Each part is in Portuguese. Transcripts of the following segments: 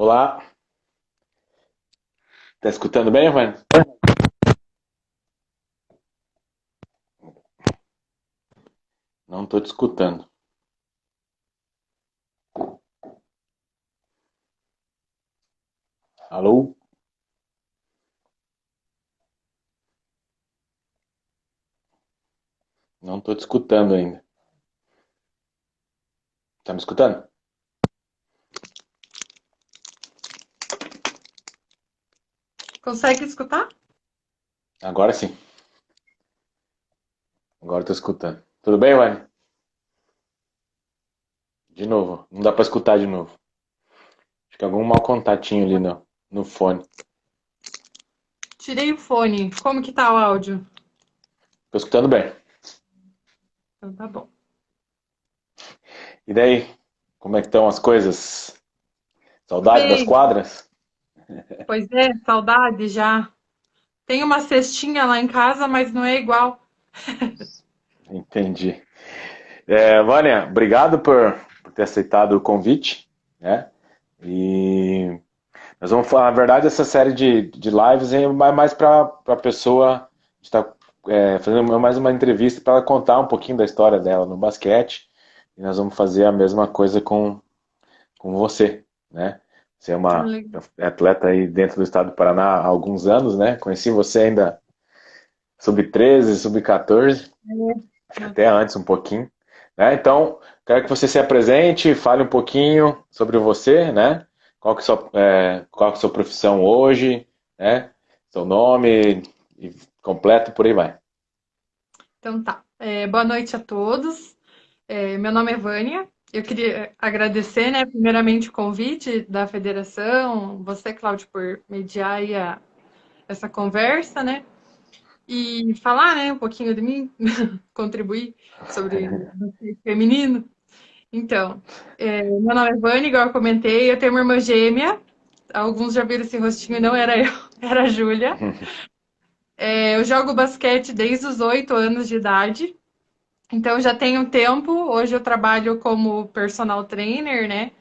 Olá, tá escutando bem, Vânia? Não tô te escutando. Alô? Não tô te escutando ainda. Tá me escutando? Consegue escutar? Agora sim. Agora tô escutando. Tudo bem, Vânia? De novo. Não dá pra escutar de novo. Acho que algum mau contatinho ali no fone. Tirei o fone. Como que tá o áudio? Tô escutando bem. Então tá bom. E daí? Como é que estão as coisas? Tudo Saudade das bem. quadras? Pois é, saudade já. Tem uma cestinha lá em casa, mas não é igual. Entendi. Vânia, obrigado por ter aceitado o convite, né? E nós vamos falar, na verdade, essa série de lives é mais para a pessoa estar fazendo mais uma entrevista para ela contar um pouquinho da história dela no basquete. E nós vamos fazer a mesma coisa com você, né? Você é Ah, uma legal. atleta aí dentro do estado do Paraná há alguns anos, né? Conheci você ainda sub-13, sub-14, acho que até Nossa. antes um pouquinho, né? Então, quero que você se apresente, fale um pouquinho sobre você, né? Qual que é a sua profissão hoje, né? Seu nome e completo, por aí vai. Então tá. Boa noite a todos. Meu nome é Vânia. Eu queria agradecer, né, primeiramente o convite da federação, você, Cláudio, por mediar aí essa conversa, né? E falar, né, um pouquinho de mim, contribuir sobre o basquete feminino. Então, meu nome é Vânia, igual eu comentei, eu tenho uma irmã gêmea. Alguns já viram esse rostinho, não era eu, era a Júlia. Eu jogo basquete desde os 8 anos de idade, então já tenho tempo. Hoje eu trabalho como personal trainer, né?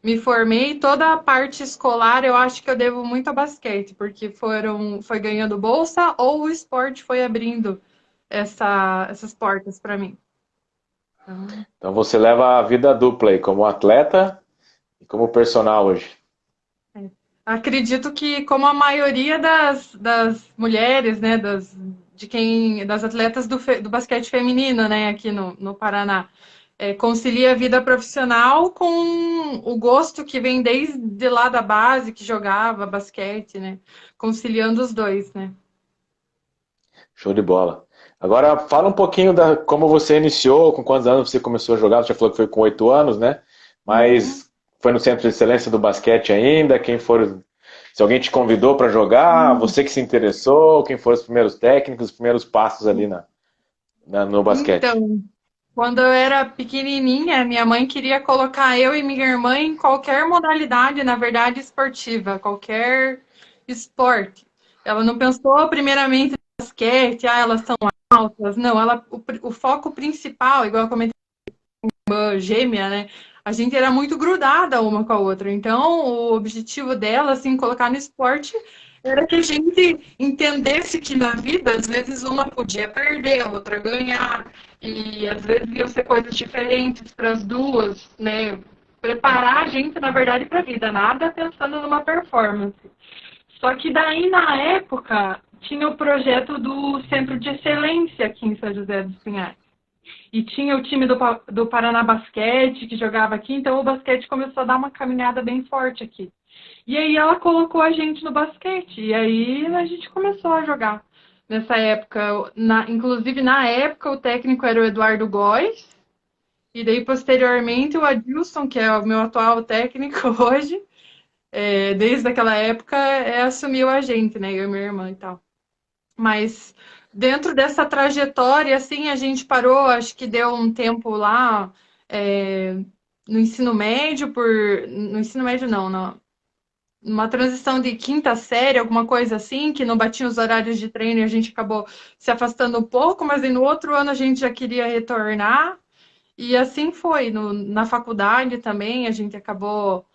Me formei, toda a parte escolar eu acho que eu devo muito ao basquete, porque foi ganhando bolsa ou o esporte foi abrindo essas portas para mim. Então, Então você leva a vida dupla aí, como atleta e como personal hoje. é. Acredito que, como a maioria das mulheres, né, das atletas do basquete feminino, né, aqui no Paraná, concilia a vida profissional com o gosto que vem desde lá da base, que jogava basquete, né, conciliando os dois, né. Show de bola. Agora fala um pouquinho da como você iniciou, com quantos anos você começou a jogar. Você já falou que foi com 8 anos, né? Uhum. Mas foi no Centro de Excelência do Basquete ainda? Quem foram? Se alguém te convidou para jogar, você que se interessou, quem foram os primeiros técnicos, os primeiros passos ali no basquete? Então, quando eu era pequenininha, minha mãe queria colocar eu e minha irmã em qualquer modalidade, na verdade, esportiva, qualquer esporte. Ela não pensou primeiramente no basquete, elas são altas. Não, o foco principal, igual eu comentei, irmã gêmea, né? A gente era muito grudada uma com a outra. Então, o objetivo dela, assim, colocar no esporte era que a gente entendesse que na vida, às vezes, uma podia perder, a outra ganhar. E às vezes iam ser coisas diferentes para as duas, né? Preparar a gente, na verdade, para a vida, nada pensando numa performance. Só que daí, na época, tinha o projeto do Centro de Excelência aqui em São José dos Pinhais. E tinha o time do Paraná Basquete que jogava aqui, então o basquete começou a dar uma caminhada bem forte aqui. E aí ela colocou a gente no basquete, e aí a gente começou a jogar. Nessa época, inclusive na época o técnico era o Eduardo Góes, e daí posteriormente o Adilson, que é o meu atual técnico hoje, desde aquela época assumiu a gente, né, eu e minha irmã e tal. Mas dentro dessa trajetória, assim, a gente parou, acho que deu um tempo lá é, no ensino médio, no ensino médio não, numa transição de quinta série, alguma coisa assim, que não batia os horários de treino e a gente acabou se afastando um pouco, mas aí no outro ano a gente já queria retornar. E assim foi. Na faculdade também, a gente acabou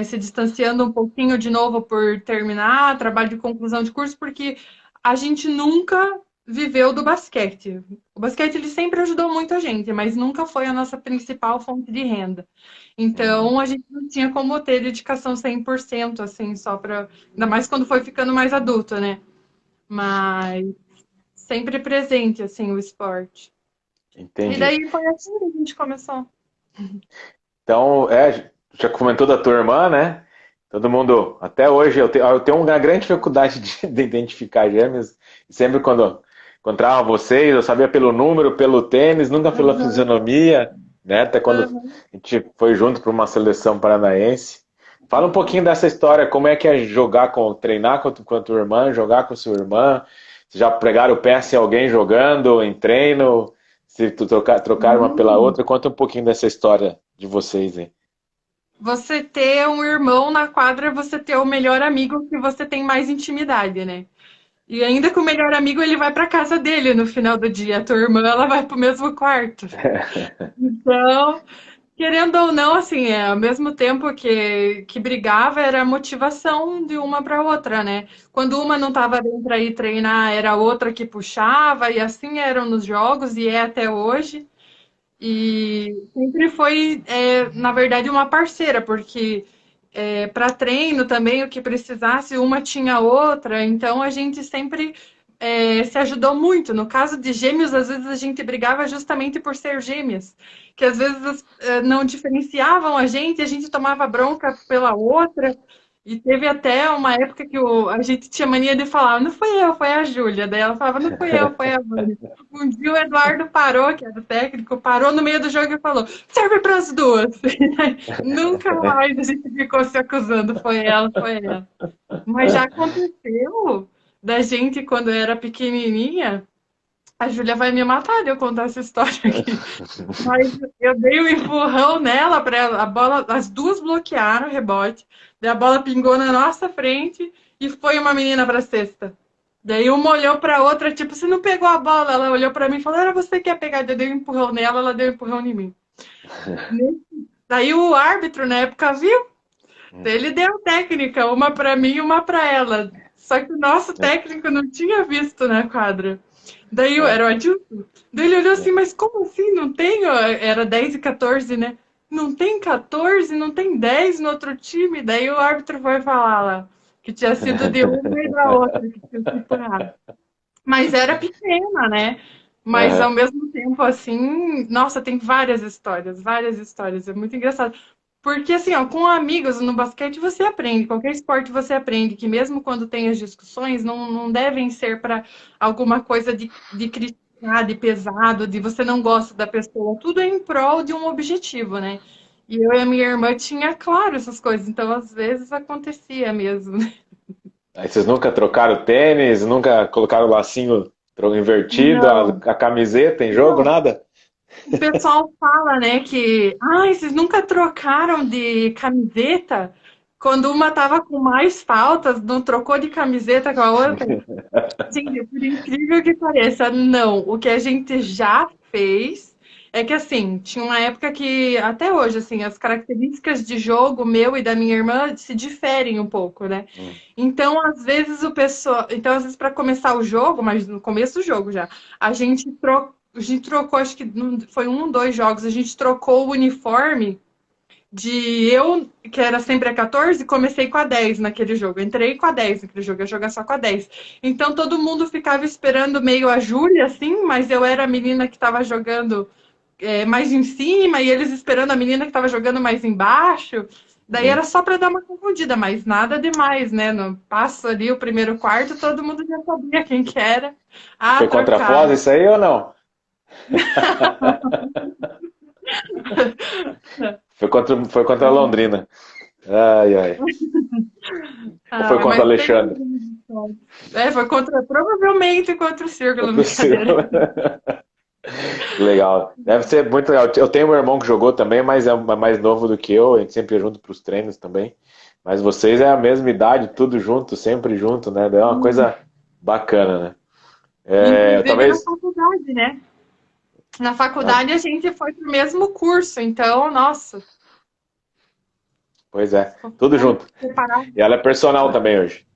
se distanciando um pouquinho de novo por terminar, trabalho de conclusão de curso, porque a gente nunca viveu do basquete. O basquete ele sempre ajudou muito a gente, mas nunca foi a nossa principal fonte de renda. Uhum. Então, a gente não tinha como ter dedicação 100% assim, só para. Ainda mais quando foi ficando mais adulto, né? Mas sempre presente, assim, o esporte. E Entendi. daí foi assim que a gente começou. Então, já comentou da tua irmã, né? Todo mundo, até hoje, eu tenho uma grande dificuldade de identificar gêmeos. Sempre quando encontrava vocês, eu sabia pelo número, pelo tênis, nunca pela Aham, fisionomia, né? Até quando aham. a gente foi junto para uma seleção paranaense. Fala um pouquinho dessa história, como é que é treinar com a tua irmã, jogar com a sua irmã. Se já pregaram o pé em alguém jogando, em treino, se trocaram uma pela Sim. outra, conta um pouquinho dessa história de vocês, hein? Você ter um irmão na quadra, é você ter o melhor amigo que você tem mais intimidade, né? E ainda que o melhor amigo ele vai para casa dele no final do dia, a tua irmã ela vai pro mesmo quarto. Então, querendo ou não, assim, ao mesmo tempo que brigava, era a motivação de uma para outra, né? Quando uma não estava bem para ir treinar, era a outra que puxava, e assim eram nos jogos, e é até hoje. E sempre foi, na verdade, uma parceira, porque para treino também, o que precisasse, uma tinha a outra, então a gente sempre se ajudou muito. No caso de gêmeos, às vezes a gente brigava justamente por ser gêmeas, que às vezes não diferenciavam a gente tomava bronca pela outra. E teve até uma época que a gente tinha mania de falar, não fui eu, foi a Júlia. Daí ela falava, não fui eu, foi a Vânia. Um dia o Eduardo parou, que era o técnico, parou no meio do jogo e falou, serve para as duas. Nunca mais a gente ficou se acusando, foi ela, foi ela. Mas já aconteceu da gente, quando era pequenininha, a Júlia vai me matar de eu contar essa história aqui. Mas eu dei um empurrão nela para ela, a bola, as duas bloquearam o rebote, daí a bola pingou na nossa frente e foi uma menina para a cesta. Daí uma olhou para outra, tipo, você não pegou a bola? Ela olhou para mim e falou, era você que ia pegar. Eu dei um empurrão nela, ela deu um empurrão em mim. Daí o árbitro na época viu, ele deu técnica, uma para mim e uma para ela. Só que o nosso técnico não tinha visto na quadra. Daí eu era o adulto. Daí ele olhou assim, mas como assim? Não tem? Era 10 e 14, né? Não tem 14, não tem 10 no outro time. Daí o árbitro foi falar lá que tinha sido de uma e da outra que tinha sido errado. Mas era pequena, né? Mas ao Aham. mesmo tempo, assim, nossa, tem várias histórias, várias histórias. É muito engraçado. Porque, assim, ó, com amigos no basquete você aprende, qualquer esporte você aprende, que mesmo quando tem as discussões, não devem ser para alguma coisa de criticar, de pesado, de você não gosta da pessoa. Tudo é em prol de um objetivo, né? E eu e a minha irmã tinha claro essas coisas, então às vezes acontecia mesmo. Aí vocês nunca trocaram tênis, nunca colocaram o lacinho invertido, Não, a camiseta em jogo, não. nada? O pessoal fala, né, que ai, vocês nunca trocaram de camiseta? Quando uma tava com mais faltas, não trocou de camiseta com a outra? Gente, por incrível que pareça, não. O que a gente já fez é que, assim, tinha uma época que, até hoje, assim, as características de jogo meu e da minha irmã se diferem um pouco, né? Hum. Então, às vezes, o pessoal. Então, às vezes, para começar o jogo, mas no começo do jogo já, a gente trocou, acho que foi um, dois jogos, a gente trocou o uniforme de eu, que era sempre a 14, comecei com a 10 naquele jogo. Entrei com a 10 naquele jogo, eu ia jogar só com a 10. Então todo mundo ficava esperando meio a Júlia, assim, mas eu era a menina que estava jogando mais em cima e eles esperando a menina que estava jogando mais embaixo. Daí Uhum. era só para dar uma confundida, mas nada demais, né? No passo ali, o primeiro quarto, todo mundo já sabia quem que era. Ah, Foi contra a Foz trocaram. isso aí ou não? Foi contra a Londrina. Ai, ai. Ou foi Ah, contra mas a tem Alexandre? algumas histórias. Foi provavelmente contra o Círculo, Contra o brincadeira. Ciro. Que legal. Deve ser muito legal. Eu tenho um irmão que jogou também, mas é mais novo do que eu. A gente sempre ia junto para os treinos também. Mas vocês é a mesma idade, tudo junto, sempre junto, né? É uma coisa bacana, né? Inclusive na Talvez. faculdade, né? Na Ah, faculdade a gente foi pro mesmo curso, então, nossa. Pois é, tudo junto. Separar. E ela é personal também hoje.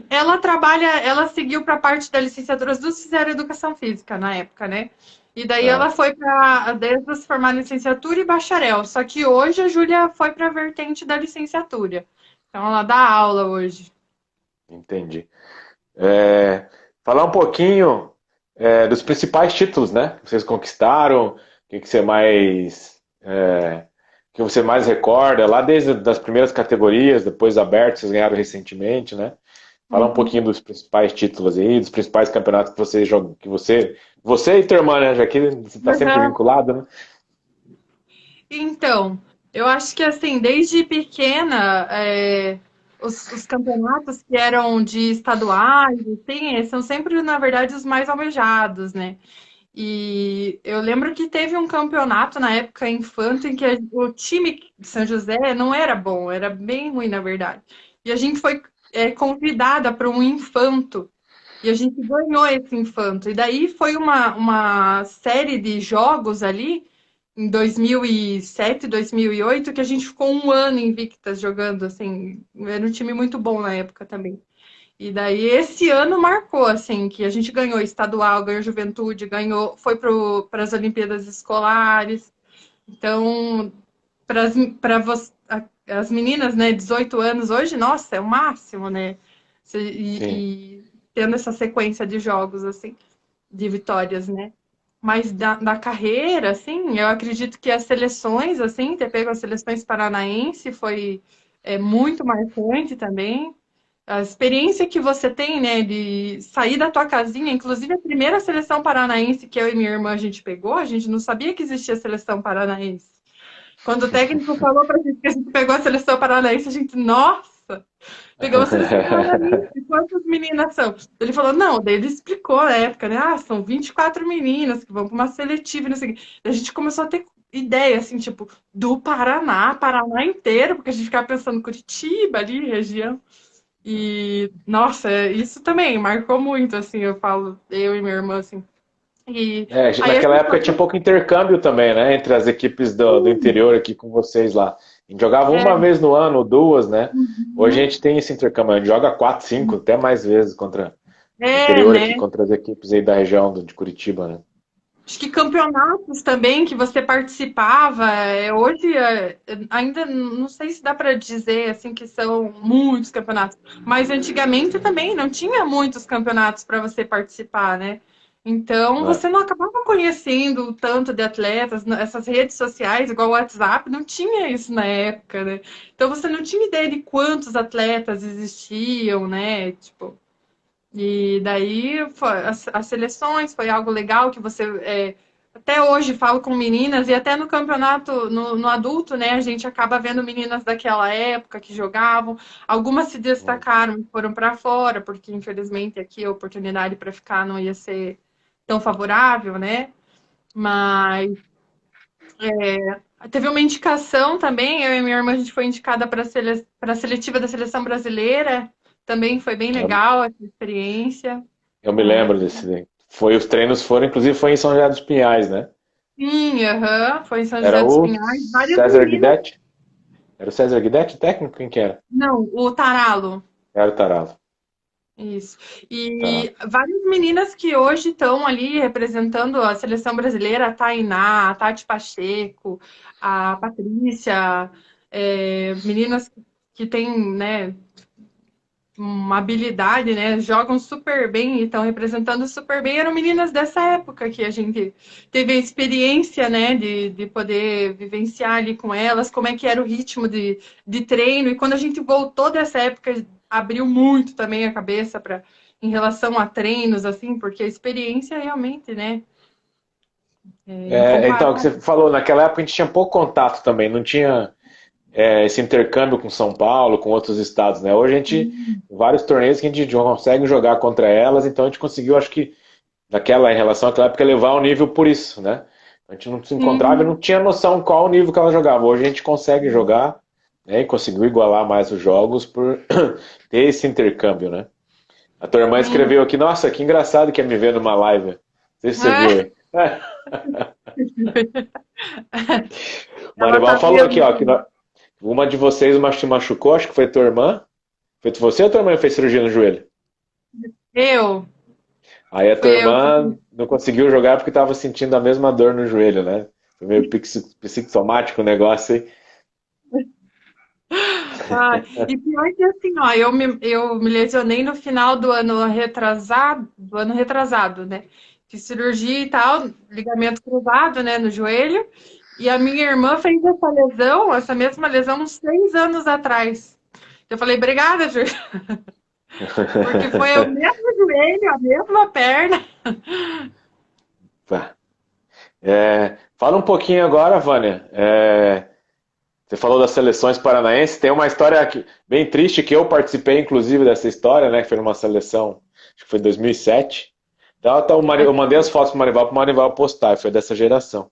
Ela trabalha, ela seguiu para a parte da licenciatura, as duas fizeram educação física na época, né? E daí ela Ah, foi para, desde se formar em licenciatura e bacharel. Só que hoje a Júlia foi para a vertente da licenciatura. Então ela dá aula hoje. entendi. Falar um pouquinho dos principais títulos, né? Que vocês conquistaram, que você mais que você mais recorda, lá desde das primeiras categorias, depois abertos, vocês ganharam recentemente, né? Falar um Uhum. pouquinho dos principais títulos aí, dos principais campeonatos que você joga, que você e tua irmã, né? Já que você está sempre Uhum. vinculado, né? Então, eu acho que assim, desde pequena, os campeonatos que eram de estaduais, assim, são sempre, na verdade, os mais almejados, né? E eu lembro que teve um campeonato na época infanto em que o time de São José não era bom, era bem ruim, na verdade. E a gente foi, convidada para um infanto. E a gente ganhou esse infanto. E daí foi uma série de jogos ali, em 2007, 2008, que a gente ficou um ano invictas jogando, assim. Era um time muito bom na época também. E daí esse ano marcou, assim, que a gente ganhou estadual, ganhou juventude, ganhou, foi para as Olimpíadas Escolares. Então, para as meninas, né, 18 anos hoje, nossa, é o máximo, né? Sim. E tendo essa sequência de jogos, assim, de vitórias, né? Mas da carreira, assim, eu acredito que as seleções, assim, ter pego as seleções paranaense foi muito marcante também. A experiência que você tem, né, de sair da tua casinha, inclusive a primeira seleção paranaense que eu e minha irmã a gente pegou, a gente não sabia que existia seleção paranaense. Quando o técnico falou pra gente que a gente pegou a seleção paranaense, a gente, nossa, pegamos a seleção paranaense, quantas meninas são? Ele falou, não, daí ele explicou na época, né? Ah, são 24 meninas que vão para uma seletiva, e não sei o quê. Daí a gente começou a ter ideia, assim, tipo, do Paraná, Paraná inteiro, porque a gente ficava pensando Curitiba ali, região. E, nossa, isso também marcou muito, assim, eu falo, eu e minha irmã, assim. E aí a Naquela gente época tinha passou. pouco intercâmbio também, né? Entre as equipes do interior aqui com vocês lá. A gente jogava uma É, vez no ano, duas, né? Hoje a uhum. gente tem esse intercâmbio, a gente joga quatro, cinco, até mais vezes contra no É, interior aqui, né? contra as equipes aí da região de Curitiba, né? Acho que campeonatos também que você participava, hoje ainda não sei se dá para dizer assim que são muitos campeonatos, mas antigamente também não tinha muitos campeonatos para você participar, né? Então É, você não acabava conhecendo o tanto de atletas, essas redes sociais, igual o WhatsApp, não tinha isso na época, né? Então você não tinha ideia de quantos atletas existiam, né? Tipo, e daí as seleções foi algo legal que você até hoje falo com meninas e até no campeonato no adulto, né? A gente acaba vendo meninas daquela época que jogavam. Algumas se destacaram e foram para fora, porque infelizmente aqui a oportunidade para ficar não ia ser tão favorável, né? Mas teve uma indicação também, eu e minha irmã a gente foi indicada para a seletiva da seleção brasileira. Também foi bem eu, legal essa experiência. eu me É, lembro desse daí. Os treinos foram, inclusive foi em São José dos Pinhais, né? sim, aham, foi em São Era José dos o Pinhais. Várias César meninas. Guidetti? Era o César Guidetti, o técnico? Quem que era? Não, o Taralo. Era o Taralo. Isso. Taralo. E várias meninas que hoje estão ali representando a seleção brasileira, a Tainá, a Tati Pacheco, a Patrícia, meninas que têm, né, uma habilidade, né? Jogam super bem e estão representando super bem. Eram meninas dessa época que a gente teve a experiência, né, de poder vivenciar ali com elas, como é que era o ritmo de treino. E quando a gente voltou dessa época, abriu muito também a cabeça para em relação a treinos, assim, porque a experiência realmente, né, é Então, o que você incomparável. falou, naquela época a gente tinha pouco contato também, não tinha esse intercâmbio com São Paulo, com outros estados, né? Hoje a gente, vários torneios que a gente consegue jogar contra elas, então a gente conseguiu, acho que, em relação àquela época, levar o nível por isso, né? A gente não se encontrava e não Sim, tinha noção qual o nível que ela jogava. Hoje a gente consegue jogar, né? E conseguiu igualar mais os jogos por ter esse intercâmbio, né? A tua irmã sim. escreveu aqui, nossa, que engraçado que é me ver numa live. Não sei se você viu É. aí. O Ela Manival tá falou aqui, vendo. ó, que uma de vocês se machucou, acho que foi tua irmã. Foi você ou tua irmã que fez cirurgia no joelho? Eu, Aí a tua fui eu. irmã não conseguiu jogar porque estava sentindo a mesma dor no joelho, né? Foi meio psicossomático o negócio aí. Ah, e pior que assim, ó, eu me lesionei no final do ano retrasado, né? Fiz cirurgia e tal, ligamento cruzado, né, no joelho. E a minha irmã fez essa lesão, essa mesma lesão, uns 3 anos atrás. Eu falei, obrigada, Ju, porque foi o mesmo joelho, a mesma perna. Tá. Fala um pouquinho agora, Vânia. Você falou das seleções paranaenses. Tem uma história bem triste que eu participei, inclusive, dessa história, né? Que foi numa seleção, acho que foi em 2007. Então, eu mandei as fotos para o Marival postar, foi dessa geração.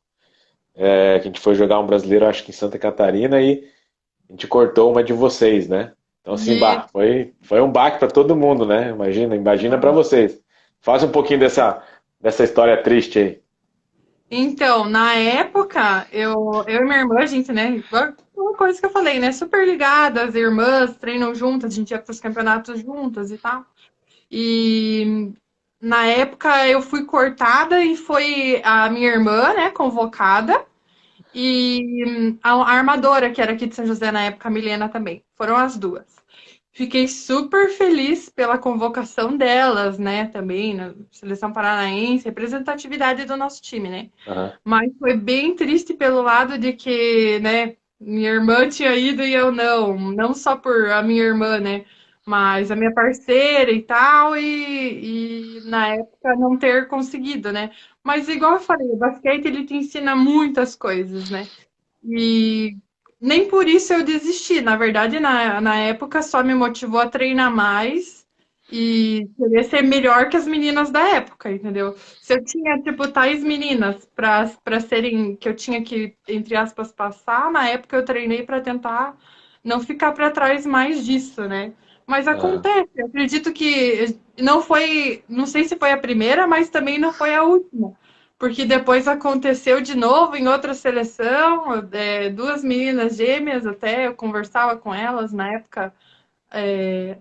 Que a gente foi jogar um brasileiro, acho que em Santa Catarina, e a gente cortou uma de vocês, né? Então, assim, E, bah, foi um baque para todo mundo, né? Imagina para vocês. Faz um pouquinho dessa história triste aí. então, na época, eu e minha irmã, a gente, né, igual uma coisa que eu falei, né, super ligadas, irmãs, treinam juntas, a gente ia para os campeonatos juntas e tal. E na época eu fui cortada e foi a minha irmã, né, convocada, e a armadora, que era aqui de São José na época, a Milena também. Foram as duas. Fiquei super feliz pela convocação delas, né, também, na Seleção Paranaense, representatividade do nosso time, né? Aham. Mas foi bem triste pelo lado de que, né, minha irmã tinha ido e eu não. Não só por a minha irmã, né? Mas a minha parceira e tal, e na época não ter conseguido, né? Mas igual eu falei, o basquete ele te ensina muitas coisas, né? E nem por isso eu desisti. Na verdade, na época só me motivou a treinar mais e querer ser melhor que as meninas da época, entendeu? Se eu tinha, tipo, tais meninas para serem, que eu tinha que, entre aspas, passar, na época eu treinei para tentar não ficar para trás mais disso, né? Mas Aham. acontece, eu acredito que não foi, não sei se foi a primeira, mas também não foi a última. Porque depois aconteceu de novo em outra seleção, duas meninas gêmeas até, eu conversava com elas na época,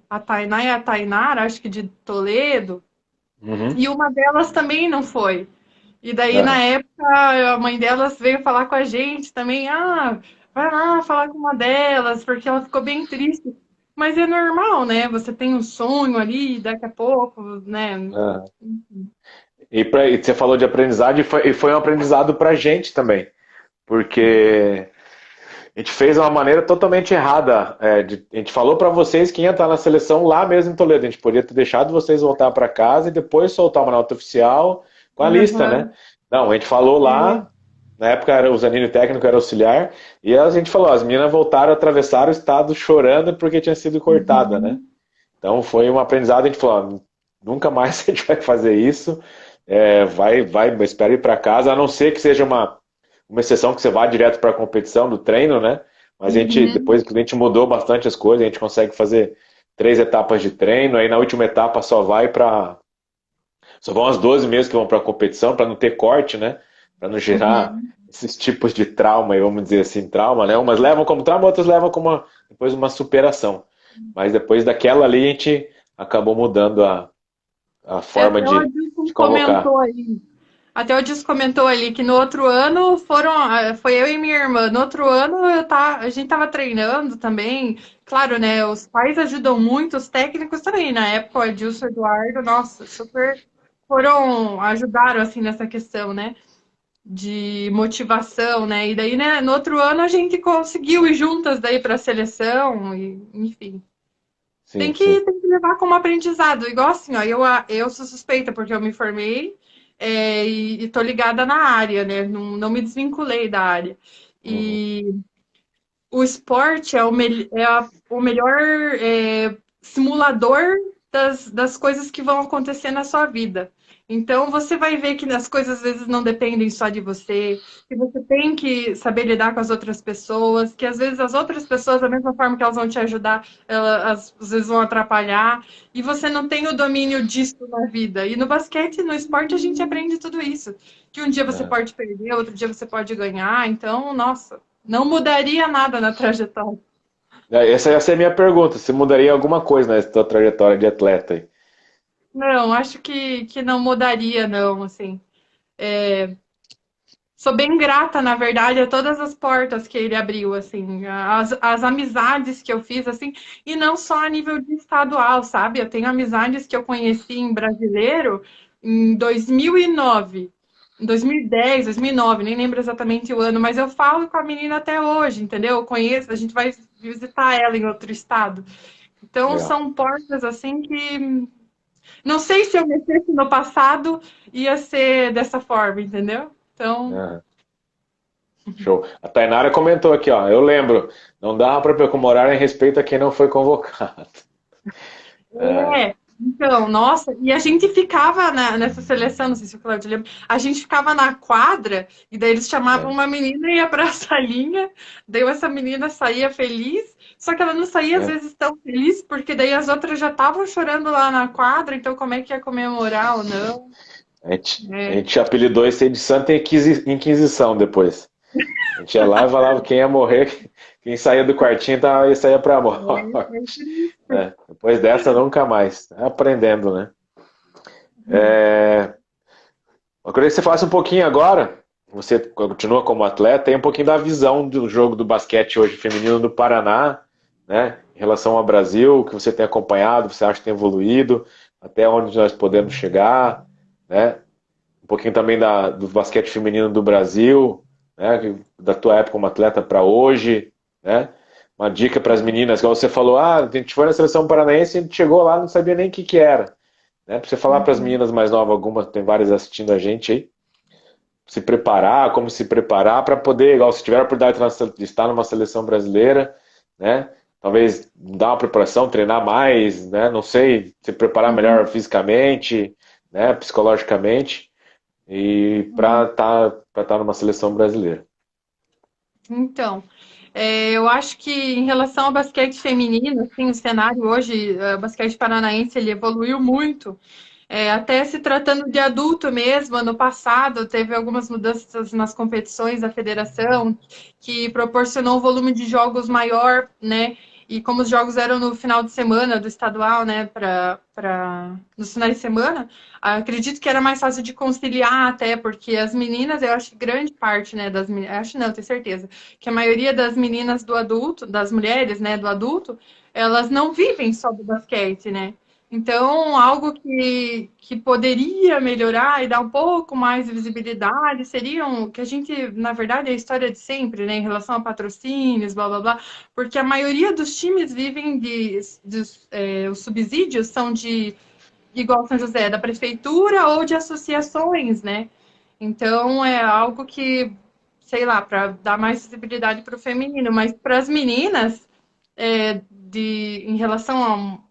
a Tainá e a Tainara, acho que de Toledo, Uhum. e uma delas também não foi. E daí, na Aham. época, a mãe delas veio falar com a gente também, vai lá falar com uma delas, porque ela ficou bem triste. Mas é normal, né? Você tem um sonho ali, daqui a pouco, né? Aham. E você falou de aprendizado e foi um aprendizado para a gente também, porque a gente fez de uma maneira totalmente errada. A gente falou para vocês que ia estar na seleção lá mesmo em Toledo. A gente podia ter deixado vocês voltar para casa e depois soltar uma nota oficial com a lista, né? Aham. Não, a gente falou lá, na época o Zanini técnico era auxiliar, e a gente falou, as meninas voltaram, atravessaram o estado chorando porque tinha sido cortada, né? Uhum. Então foi um aprendizado, a gente falou, nunca mais a gente vai fazer isso, espera ir para casa, a não ser que seja uma exceção que você vá direto para a competição do treino, né? Mas Uhum. depois que a gente mudou bastante as coisas, a gente consegue fazer 3 etapas de treino, aí na última etapa só vão as 12 mesmo que vão para a competição, para não ter corte, né? Para não gerar Uhum. esses tipos de trauma, aí, vamos dizer assim, trauma, né? Umas levam como trauma, outras levam como depois uma superação. Mas depois daquela ali a gente acabou mudando a forma Até o de Adilson convocar. comentou ali. Até o Adilson comentou ali que no outro ano foi eu e minha irmã. No outro ano a gente tava treinando também. Claro, né? Os pais ajudam muito, os técnicos também. Na época, o Adilson e o Eduardo, nossa, super ajudaram assim nessa questão, né? De motivação, né? E daí, né, no outro ano a gente conseguiu ir juntas daí para a seleção, e, enfim. Sim, sim. Tem que levar como aprendizado. Igual assim, ó, eu sou suspeita porque eu me formei e tô ligada na área, né? Não me desvinculei da área. Uhum. E o esporte o melhor simulador das coisas que vão acontecer na sua vida. Então, você vai ver que as coisas às vezes não dependem só de você, que você tem que saber lidar com as outras pessoas, que às vezes as outras pessoas, da mesma forma que elas vão te ajudar, elas às vezes vão atrapalhar, e você não tem o domínio disso na vida. E no basquete, no esporte, a gente aprende tudo isso. Que um dia você É. pode perder, outro dia você pode ganhar. Então, nossa. Não mudaria nada na trajetória. Essa ia ser a minha pergunta, se mudaria alguma coisa na sua trajetória de atleta aí. Não, acho que não mudaria, não, assim. Sou bem grata, na verdade, a todas as portas que ele abriu, assim, as amizades que eu fiz, assim, e não só a nível de estadual, sabe? Eu tenho amizades que eu conheci em brasileiro em 2009, em 2010, 2009, nem lembro exatamente o ano, mas eu falo com a menina até hoje, entendeu? Eu conheço, a gente vai visitar ela em outro estado. Então, Legal. são portas, assim, que não sei se eu mexesse no passado ia ser dessa forma, entendeu? Então. Aham. Show. A Tainara comentou aqui, ó. Eu lembro, não dava para comemorar em respeito a quem não foi convocado. É, É, então, nossa, e a gente ficava nessa seleção, não sei se o Claudio lembra, a gente ficava na quadra, e daí eles chamavam lembro. uma menina e ia pra salinha, daí essa menina saía feliz, só que ela não saía às É. vezes tão feliz, porque daí as outras já estavam chorando lá na quadra, então como é que ia comemorar ou não? A É, gente apelidou esse aí de Santa Inquisição depois. A gente ia lá e falava quem ia morrer, quem saía do quartinho ia sair pra morte. É, depois dessa, nunca mais. Tá aprendendo, né? Eu queria que você falasse um pouquinho agora. Você continua como atleta, e um pouquinho da visão do jogo do basquete hoje feminino do Paraná, né? Em relação ao Brasil, o que você tem acompanhado, você acha que tem evoluído, até onde nós podemos chegar, né? Um pouquinho também do basquete feminino do Brasil, né? Da tua época como atleta para hoje, né? Uma dica para as meninas, igual você falou, a gente foi na seleção paranaense e a gente chegou lá, não sabia nem o que que era, né? Para você falar para as meninas mais novas, algumas, tem várias assistindo a gente aí, se preparar, como se preparar para poder, igual se tiver a oportunidade de estar numa seleção brasileira, né? Talvez dar uma preparação, treinar mais, né? Não sei, se preparar melhor fisicamente, né? Psicologicamente e para estar numa seleção brasileira. então, eu acho que em relação ao basquete feminino, assim, o cenário hoje, o basquete paranaense, ele evoluiu muito. Até se tratando de adulto mesmo, ano passado teve algumas mudanças nas competições da federação que proporcionou um volume de jogos maior, né? E como os jogos eram no final de semana do estadual, né, nos finais de semana, acredito que era mais fácil de conciliar até, porque as meninas, eu acho que grande parte, né, das meninas, acho não, tenho certeza, que a maioria das meninas do adulto, das mulheres, né, do adulto, elas não vivem só do basquete, né? Então, algo que poderia melhorar e dar um pouco mais de visibilidade seriam, que a gente, na verdade, é a história de sempre, né, em relação a patrocínios, blá blá blá, porque a maioria dos times vivem os subsídios são igual São José, da prefeitura ou de associações, né? Então, é algo que, sei lá, para dar mais visibilidade para o feminino, mas para as meninas, em relação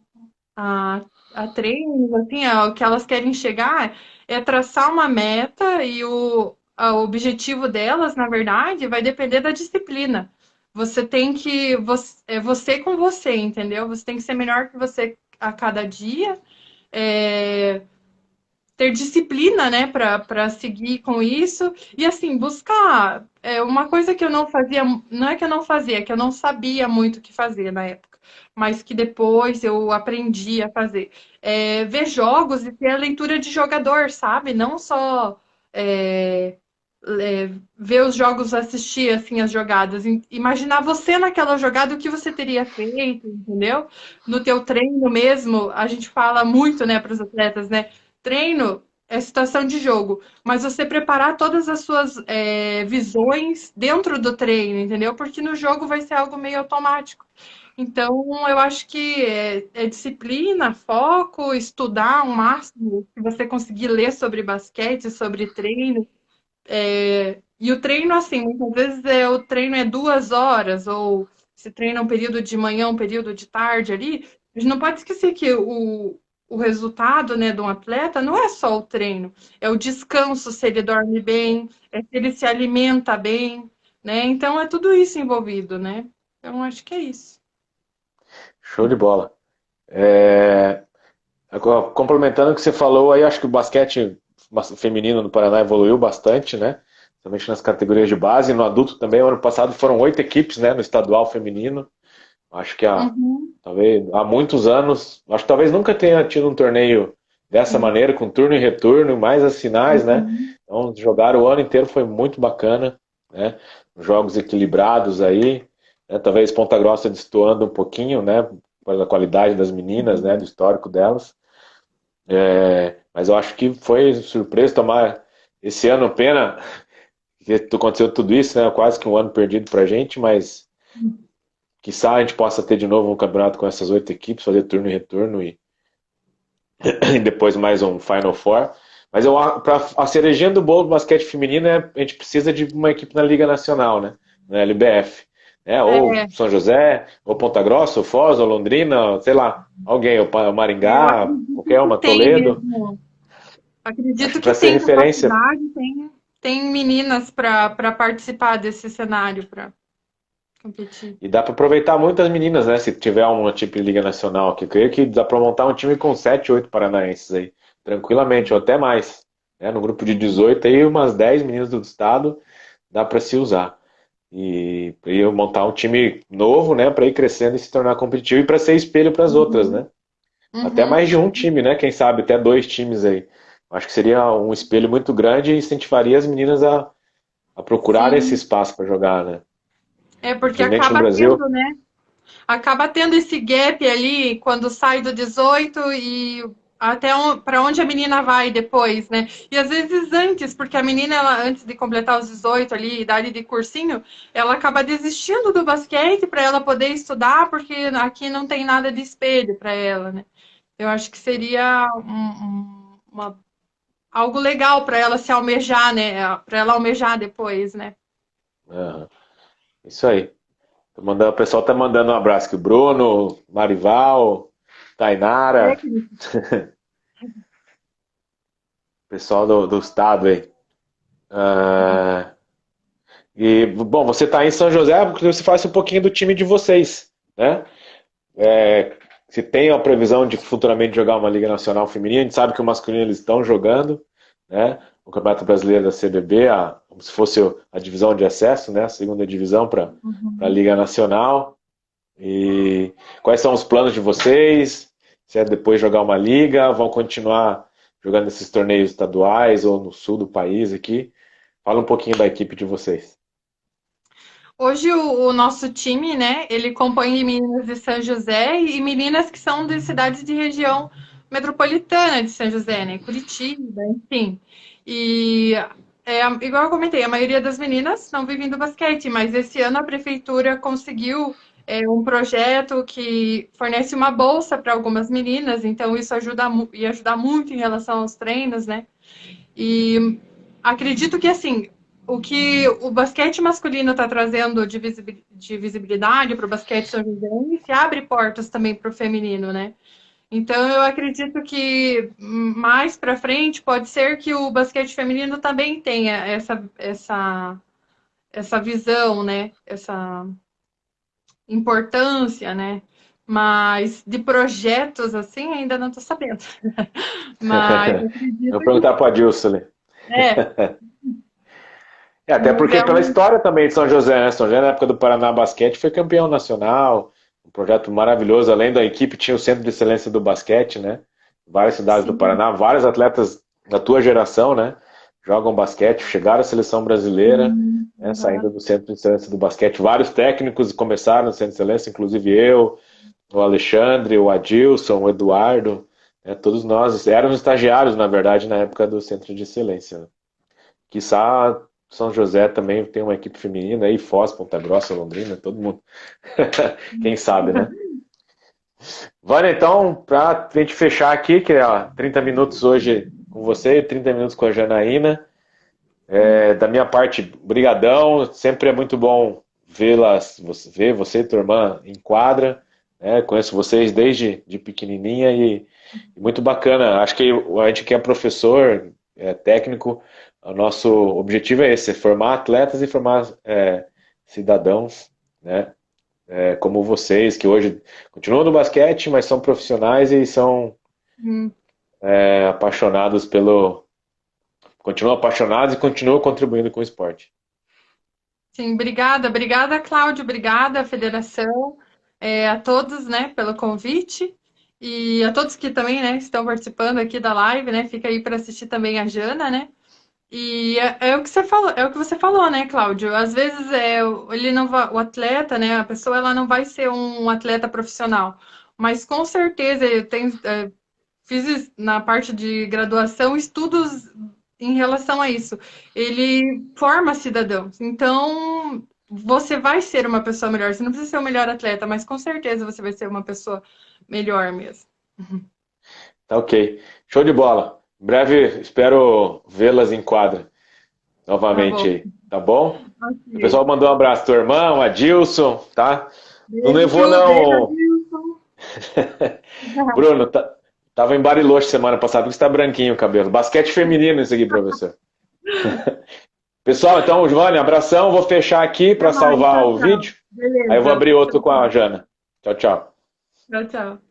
a treinos, assim, o que elas querem chegar é traçar uma meta e o objetivo delas, na verdade, vai depender da disciplina. Você tem que, é você com você, entendeu? Você tem que ser melhor que você a cada dia, é, ter disciplina, né, para seguir com isso e assim buscar uma coisa que eu não fazia, não é que eu não fazia, é que eu não sabia muito o que fazer na época, mas que depois eu aprendi a fazer. Ver jogos e ter a leitura de jogador, sabe? Não só é, ver os jogos, assistir assim as jogadas, imaginar você naquela jogada o que você teria feito, entendeu? No teu treino mesmo, a gente fala muito, né, para os atletas, né? Treino é situação de jogo, mas você preparar todas as suas visões dentro do treino, entendeu? Porque no jogo vai ser algo meio automático. Então, eu acho que é disciplina, foco, estudar o máximo que você conseguir ler sobre basquete, sobre treino. E o treino, assim, muitas vezes o treino é 2 horas, ou se treina um período de manhã, um período de tarde ali. A gente não pode esquecer que o resultado, né, de um atleta não é só o treino, é o descanso, se ele dorme bem, é se ele se alimenta bem, né? Então é tudo isso envolvido, né? Então acho que é isso. Show de bola. É, agora, complementando o que você falou, aí acho que o basquete feminino no Paraná evoluiu bastante, né? somente nas categorias de base. No adulto também, ano passado foram 8 equipes, né, no estadual feminino. Acho que Uhum. talvez há muitos anos, acho que talvez nunca tenha tido um torneio dessa Sim. maneira, com turno e retorno, mais as finais, né? Uhum. Então, jogar o ano inteiro foi muito bacana, né? Jogos equilibrados aí, né? Talvez Ponta Grossa destoando um pouquinho, né? Pela qualidade das meninas, né? Do histórico delas. Mas eu acho que foi surpresa tomar esse ano, pena que aconteceu tudo isso, né? Quase que um ano perdido pra gente, mas quiçá a gente possa ter de novo um campeonato com essas 8 equipes, fazer turno e retorno e depois mais um Final Four. Mas para a cerejinha do bolo do basquete feminino, a gente precisa de uma equipe na Liga Nacional, né? Na LBF. Né? Ou É, São José, ou Ponta Grossa, ou Foz, ou Londrina, sei lá, alguém, ou eu Maringá, acredito qualquer que uma, tem Toledo. mesmo. Acho Acredito que para que ser tem referência. capacidade, tem meninas para participar desse cenário, para competir. E dá para aproveitar muitas meninas, né? Se tiver uma tipo de Liga Nacional aqui. Eu creio que dá para montar um time com 7, 8 paranaenses aí, tranquilamente, ou até mais. Né? No grupo de 18 aí, umas 10 meninas do estado dá para se usar. E eu montar um time novo, né, para ir crescendo e se tornar competitivo e para ser espelho para as outras, Uhum. né? Até Uhum. mais de um time, né? Quem sabe até 2 times aí. Acho que seria um espelho muito grande e incentivaria as meninas a procurar esse Sim, espaço para jogar, né? é porque Infelizmente no acaba Brasil. tendo, né? Acaba tendo esse gap ali quando sai do 18 e até para onde a menina vai depois, né? E às vezes antes, porque a menina, ela, antes de completar os 18 ali, idade de cursinho, ela acaba desistindo do basquete para ela poder estudar, porque aqui não tem nada de espelho para ela, né? Eu acho que seria algo legal para ela se almejar, né? Para ela almejar depois, né? Aham, isso aí. O pessoal tá mandando um abraço aqui. O Bruno, Marival, Tainara, Técnico. pessoal do estado aí. Ah, e, bom, você está em São José, porque você faz um pouquinho do time de vocês, né? Se tem a previsão de futuramente jogar uma Liga Nacional Feminina, a gente sabe que o masculino eles estão jogando, né? O Campeonato Brasileiro da CBB, como se fosse a divisão de acesso, né? A segunda divisão para a Uhum. Liga Nacional. E quais são os planos de vocês? Se é depois jogar uma liga, vão continuar jogando esses torneios estaduais ou no sul do país aqui? Fala um pouquinho da equipe de vocês. Hoje o nosso time, né, ele compõe meninas de São José e meninas que são de cidades de região metropolitana de São José, né, Curitiba, enfim. E igual eu comentei, a maioria das meninas não vivem do basquete, mas esse ano a prefeitura conseguiu um projeto que fornece uma bolsa para algumas meninas, então isso ia ajudar muito em relação aos treinos, né? E acredito que assim, o que o basquete masculino está trazendo de visibilidade para o basquete são se abre portas também para o feminino, né? Então eu acredito que mais para frente pode ser que o basquete feminino também tenha essa visão, né? Essa importância, né? Mas de projetos assim ainda não estou sabendo. Mas Eu vou acredito perguntar para a Dilson ali. é, Até mas porque é pela um. história também de São José, né? São José, na época do Paraná Basquete, foi campeão nacional. Um projeto maravilhoso. Além da equipe, tinha o Centro de Excelência do Basquete, né? Várias cidades do Sim. Paraná, vários atletas da tua geração, né? Jogam basquete, chegaram à seleção brasileira, né? Saindo Aham. do Centro de Excelência do Basquete. Vários técnicos começaram no Centro de Excelência, inclusive eu, o Alexandre, o Adilson, o Eduardo. Né? Todos nós éramos estagiários, na verdade, na época do Centro de Excelência. Né? Quiçá São José também tem uma equipe feminina aí, Foz, Ponta Grossa, Londrina, todo mundo. Quem sabe, né? Vânia, então, para a gente fechar aqui, que é 30 minutos hoje com você, 30 minutos com a Janaína. Da minha parte, brigadão. Sempre é muito bom ver você e tua irmã em quadra. Né? Conheço vocês desde de pequenininha e muito bacana. Acho que a gente que é professor, técnico, o nosso objetivo é esse, é formar atletas e formar cidadãos, né? Como vocês, que hoje continuam no basquete, mas são profissionais e são Hum. apaixonados continuam apaixonados e continuam contribuindo com o esporte. Sim, obrigada, obrigada, Cláudio, obrigada, Federação, a todos, né, pelo convite e a todos que também, né, estão participando aqui da live, né, fica aí para assistir também a Jana, né, e é o que você falou, é o que você falou, né, Cláudio? Às vezes ele não vai, o atleta, né, a pessoa ela não vai ser um atleta profissional, mas com certeza eu tenho, fiz na parte de graduação estudos em relação a isso. Ele forma cidadãos. Então, você vai ser uma pessoa melhor. Você não precisa ser o melhor atleta, mas com certeza você vai ser uma pessoa melhor mesmo. Tá ok. Show de bola. Em breve espero vê-las em quadra Tá novamente bom. aí, tá bom? O Ok. pessoal mandou um abraço pro teu irmão, Adilson, tá? Não Beijo, nevou Ju. Beijo, não. Adilson. Bruno, tava em Bariloche semana passada, por isso tá branquinho o cabelo. Basquete feminino isso aqui, professor. Pessoal, então, Giovanni, abração. Vou fechar aqui Até para mais. salvar Tchau, o tchau. vídeo. Aí eu vou Beleza. abrir outro Tchau, com a tchau. Jana. Tchau, tchau. Tchau, tchau.